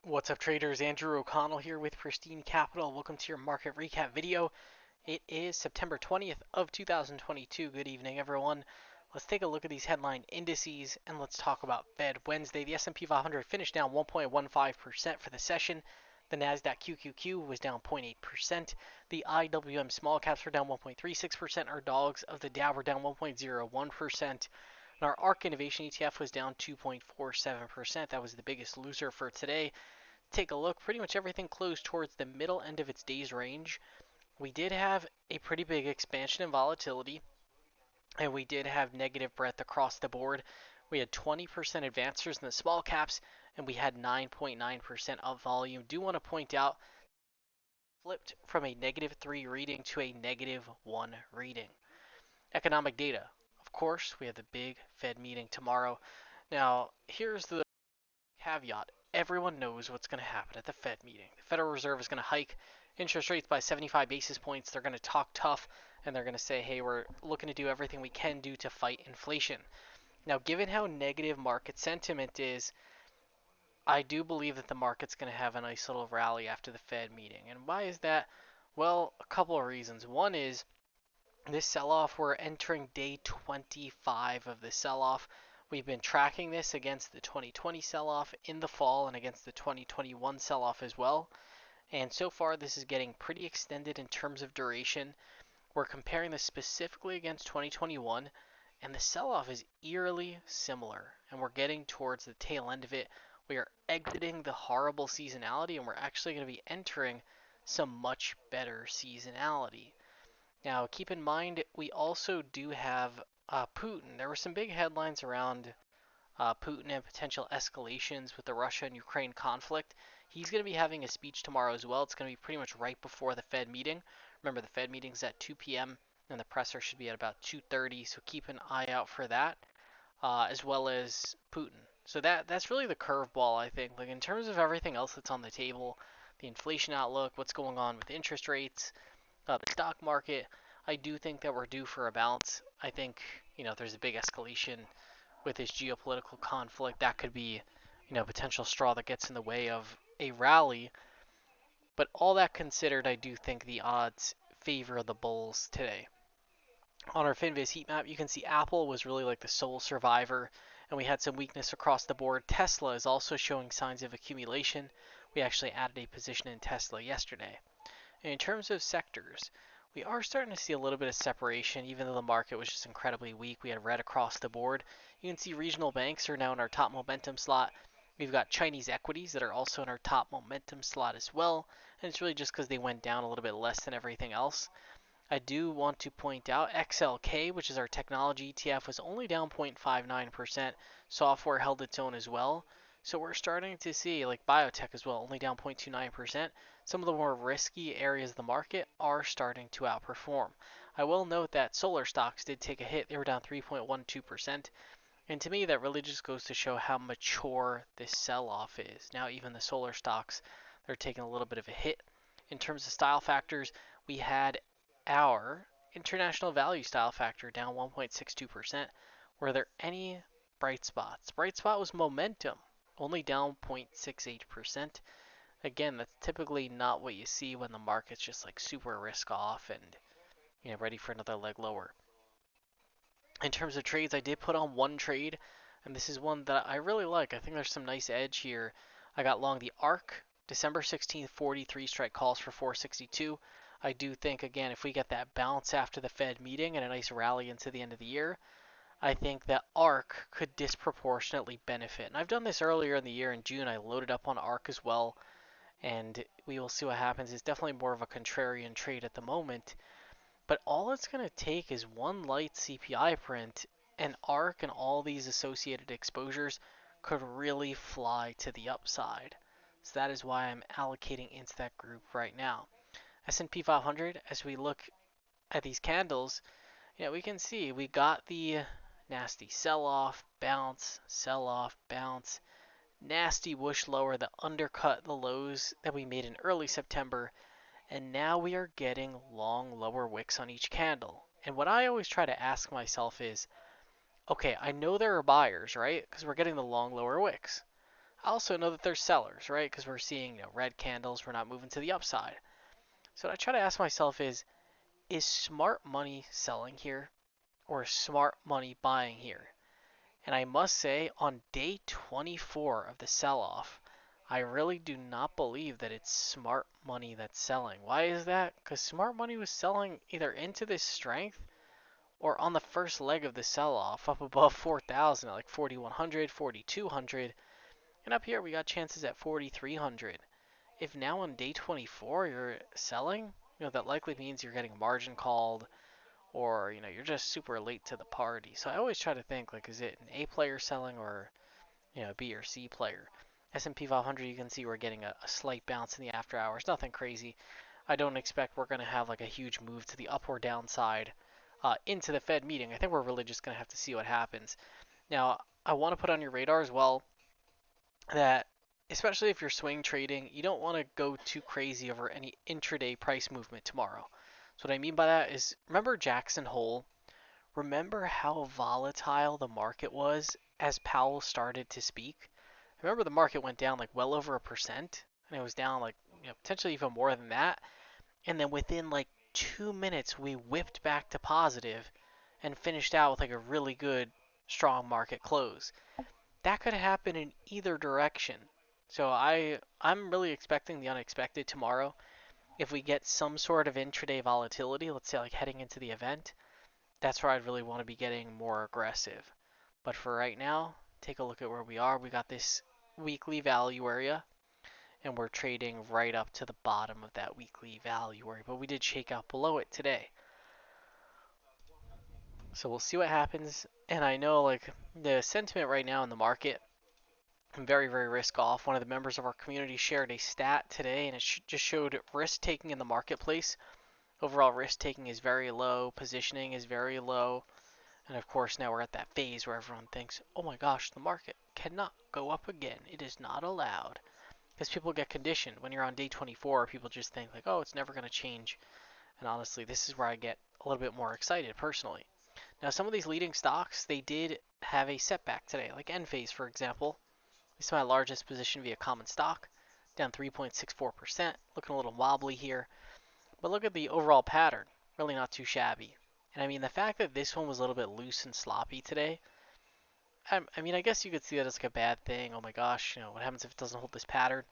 What's up, traders? Andrew O'Connell here with Pristine Capital. Welcome to your market recap video. It is September 20th of 2022. Good evening, everyone. Let's take a look at these headline indices and let's talk about Fed Wednesday. The S&P 500 finished down 1.15% for the session. The Nasdaq QQQ was down 0.8%. The IWM small caps were down 1.36%. Our dogs of the Dow were down 1.01%. And our ARK Innovation ETF was down 2.47%. That was the biggest loser for today. Take a look, pretty much everything closed towards the middle end of its day's range. We did have a pretty big expansion in volatility, and we did have negative breadth across the board. We had 20% advancers in the small caps, and we had 9.9% of volume. Do want to point out, flipped from a -3 reading to a -1 reading. Economic data. Of course, we have the big Fed meeting tomorrow. Now, here's the caveat. Everyone knows what's going to happen at the Fed meeting. The Federal Reserve is going to hike interest rates by 75 basis points. They're going to talk tough, and they're going to say, hey, we're looking to do everything we can do to fight inflation. Now, given how negative market sentiment is, I do believe that the market's going to have a nice little rally after the Fed meeting. And why is that? Well, a couple of reasons. One is this sell-off, we're entering day 25 of the sell-off. We've been tracking this against the 2020 sell-off in the fall and against the 2021 sell-off as well. And so far, this is getting pretty extended in terms of duration. We're comparing this specifically against 2021, and the sell-off is eerily similar. And we're getting towards the tail end of it. We are exiting the horrible seasonality, and we're actually going to be entering some much better seasonality. Now, keep in mind, we also do have Putin. There were some big headlines around Putin and potential escalations with the Russia and Ukraine conflict. He's going to be having a speech tomorrow as well. It's going to be pretty much right before the Fed meeting. Remember, the Fed meeting's at 2 p.m. and the presser should be at about 2:30, so keep an eye out for that, as well as Putin. So that's really the curveball, I think. Like in terms of everything else that's on the table, the inflation outlook, what's going on with interest rates, the stock market, I do think that we're due for a bounce. I think, if there's a big escalation with this geopolitical conflict, that could be, potential straw that gets in the way of a rally. But all that considered, I do think the odds favor the bulls today. On our Finviz heat map, you can see Apple was really like the sole survivor, and we had some weakness across the board. Tesla is also showing signs of accumulation. We actually added a position in Tesla yesterday. And in terms of sectors, we are starting to see a little bit of separation, even though the market was just incredibly weak. We had red across the board. You can see regional banks are now in our top momentum slot. We've got Chinese equities that are also in our top momentum slot as well. And it's really just because they went down a little bit less than everything else. I do want to point out XLK, which is our technology ETF, was only down 0.59%. Software held its own as well. So we're starting to see, like biotech as well, only down 0.29%. Some of the more risky areas of the market are starting to outperform. I will note that solar stocks did take a hit. They were down 3.12%. And to me, that really just goes to show how mature this sell-off is. Now, even the solar stocks, they're taking a little bit of a hit. In terms of style factors, we had our international value style factor down 1.62%. Were there any bright spots? Bright spot was momentum, only down 0.68%. Again, that's typically not what you see when the market's just like super risk off and ready for another leg lower. In terms of trades, I did put on one trade, and this is one that I really like. I think there's some nice edge here. I got long the ARK, December 16th, 43 strike calls for 462. I do think, again, if we get that bounce after the Fed meeting and a nice rally into the end of the year, I think that ARK could disproportionately benefit. And I've done this earlier in the year in June. I loaded up on ARK as well, and we will see what happens. It's definitely more of a contrarian trade at the moment. But all it's going to take is one light CPI print, and ARK and all these associated exposures could really fly to the upside. So that is why I'm allocating into that group right now. S&P 500, as we look at these candles, we can see we got the nasty sell-off, bounce, sell-off, bounce, nasty whoosh lower that undercut the lows that we made in early September, and now we are getting long lower wicks on each candle. And what I always try to ask myself is, okay, I know there are buyers, right? Because we're getting the long lower wicks. I also know that there's sellers, right? Because we're seeing red candles, we're not moving to the upside. So what I try to ask myself is smart money selling here or smart money buying here? And I must say, on day 24 of the sell off, I really do not believe that it's smart money that's selling. Why is that? Because smart money was selling either into this strength or on the first leg of the sell off up above 4,000 at like 4,100, 4,200. And up here we got chances at 4,300. If now on day 24 you're selling, that likely means you're getting margin called or you're just super late to the party. So I always try to think like, is it an A player selling or a B or C player? S&P 500, you can see we're getting a slight bounce in the after hours, nothing crazy. I don't expect we're going to have like a huge move to the up or downside into the Fed meeting. I think we're really just going to have to see what happens. Now, I want to put on your radar as well that especially if you're swing trading, you don't want to go too crazy over any intraday price movement tomorrow. So what I mean by that is, remember Jackson Hole? Remember how volatile the market was as Powell started to speak? Remember the market went down like well over 1%, and it was down like potentially even more than that. And then within like 2 minutes, we whipped back to positive and finished out with like a really good, strong market close. That could happen in either direction. So I'm really expecting the unexpected tomorrow. If we get some sort of intraday volatility, let's say like heading into the event, that's where I'd really want to be getting more aggressive. But for right now, take a look at where we are. We got this weekly value area, and we're trading right up to the bottom of that weekly value area. But we did shake out below it today. So we'll see what happens. And I know like the sentiment right now in the market, I'm very, very risk off. One of the members of our community shared a stat today, and it just showed risk taking in the marketplace. Overall risk taking is very low, positioning is very low, and of course now we're at that phase where everyone thinks, oh my gosh, the market cannot go up again. It is not allowed. Because people get conditioned. When you're on day 24, people just think like, oh, it's never going to change. And honestly, this is where I get a little bit more excited personally. Now, some of these leading stocks, they did have a setback today, like Enphase, for example. This is my largest position via common stock, down 3.64%, looking a little wobbly here. But look at the overall pattern, really not too shabby. And I mean, the fact that this one was a little bit loose and sloppy today, I mean, I guess you could see that as like a bad thing. Oh my gosh, what happens if it doesn't hold this pattern?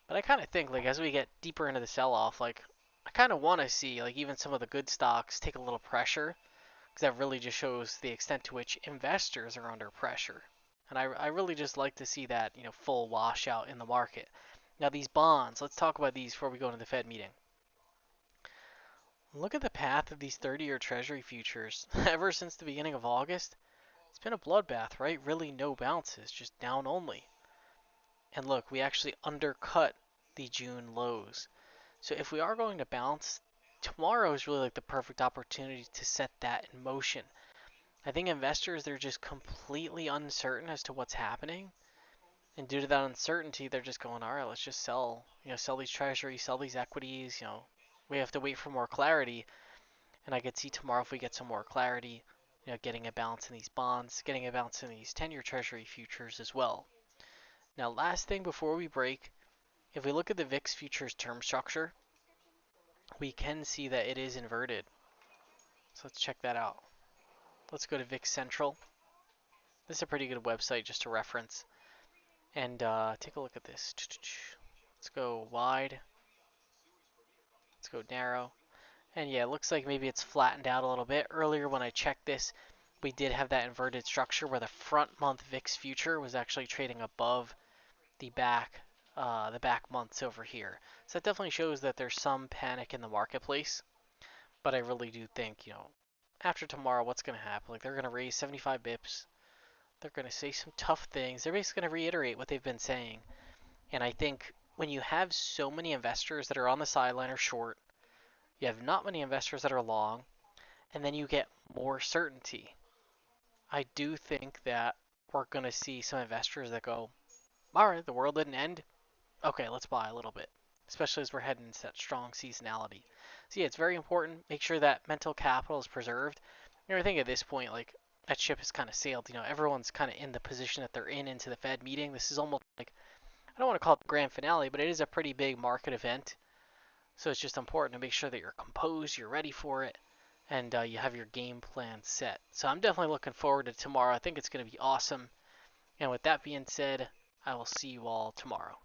But I kind of think like as we get deeper into the sell-off, like I kind of want to see like even some of the good stocks take a little pressure because that really just shows the extent to which investors are under pressure. And I really just like to see that full washout in the market. Now these bonds, let's talk about these before we go into the Fed meeting. Look at the path of these 30-year Treasury futures. Ever since the beginning of August, it's been a bloodbath, right? Really no bounces, just down only. And look, we actually undercut the June lows. So if we are going to bounce, tomorrow is really like the perfect opportunity to set that in motion. I think investors, they're just completely uncertain as to what's happening. And due to that uncertainty, they're just going, all right, let's just sell, sell these treasuries, sell these equities, we have to wait for more clarity. And I could see tomorrow if we get some more clarity, getting a bounce in these bonds, getting a bounce in these 10-year treasury futures as well. Now, last thing before we break, if we look at the VIX futures term structure, we can see that it is inverted. So let's check that out. Let's go to VIX Central. This is a pretty good website just to reference. And take a look at this. Let's go wide. Let's go narrow. And yeah, it looks like maybe it's flattened out a little bit. Earlier when I checked this, we did have that inverted structure where the front month VIX future was actually trading above the back months over here. So that definitely shows that there's some panic in the marketplace. But I really do think, after tomorrow, what's going to happen? Like they're going to raise 75 bips. They're going to say some tough things. They're basically going to reiterate what they've been saying. And I think when you have so many investors that are on the sideline or short, you have not many investors that are long, and then you get more certainty. I do think that we're going to see some investors that go, all right, the world didn't end. Okay, let's buy a little bit, especially as we're heading into that strong seasonality. So yeah, it's very important. Make sure that mental capital is preserved. I think at this point, like that ship has kind of sailed. Everyone's kind of in the position that they're in into the Fed meeting. This is almost like, I don't want to call it the grand finale, but it is a pretty big market event. So it's just important to make sure that you're composed, you're ready for it, and you have your game plan set. So I'm definitely looking forward to tomorrow. I think it's going to be awesome. And with that being said, I will see you all tomorrow.